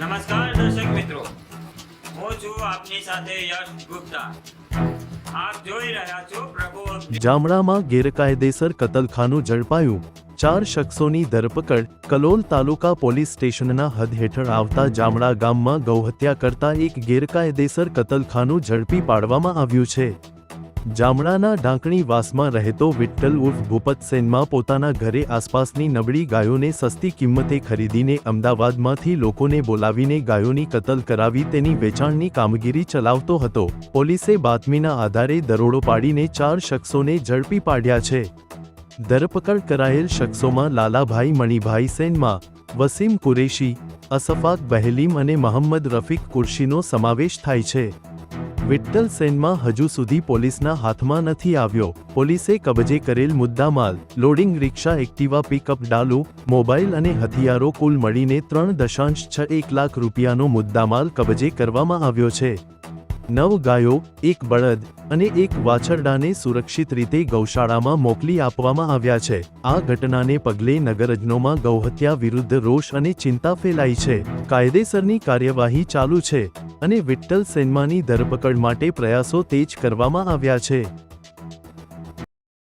નમસ્કાર દર્શક મિત્રો, હું છું આપની સાથે યશ ગુપ્તા। આપ જોઈ રહ્યા છો પ્રભુ। જામડામાં ગેરકાયદેસર કતલખાનું ઝડપાયું, 4 શખ્સોની ધરપકડ। કલોલ તાલુકા પોલીસ સ્ટેશનના હદ હેઠળ આવતા જામડા ગામમાં ગૌહત્યા કરતા એક ગેરકાયદેસર કતલખાનું ઝડપી પાડવામાં આવ્યું છે। જામડાના ઢાંકણી વાસમાં રહેતો વિઠ્ઠલ ઉર્ફ ભૂપત સેનમાં પોતાના ઘરે આસપાસની નબળી ગાયોને સસ્તી કિંમતે ખરીદીને અમદાવાદમાંથી લોકોને બોલાવીને ગાયોની કતલ કરાવી તેની વેચાણની કામગીરી ચલાવતો હતો। પોલીસે બાતમીના આધારે દરોડો પાડીને 4 શખ્સોને ઝડપી પાડ્યા છે। ધરપકડ કરાયેલ શખ્સોમાં લાલાભાઈ મણિભાઈ સેનમાં, વસીમ કુરેશી, અસફાક બહેલીમ અને મોહમ્મદ રફીક કુર્શીનો સમાવેશ થાય છે। વિઠ્ઠલ સેનમાં હજુ સુધી પોલીસના હાથમાં નથી આવ્યો। પોલીસે કબજે કરેલ મુદ્દામાલ, લોડિંગ રિક્ષા, એક્ટિવા, પિકઅપ, ડાલુ, મોબાઈલ અને હથિયારો કુલ મળીને 3.61 લાખ રૂપિયાનો મુદ્દામાલ કબજે કરવામાં આવ્યો છે। 9 ગાયો, 1 બળદ અને 1 વાછરડાને સુરક્ષિત રીતે ગૌશાળામાં મોકલી આપવામાં આવ્યા છે। આ ઘટનાને પગલે નગરજનોમાં ગૌહત્યા વિરુદ્ધ રોષ અને ચિંતા ફેલાઈ છે। કાયદેસરની કાર્યવાહી ચાલુ છે અને વિઠ્ઠલ સેનમાની ધરપકડ માટે પ્રયાસો તેજ કરવામાં આવ્યા છે।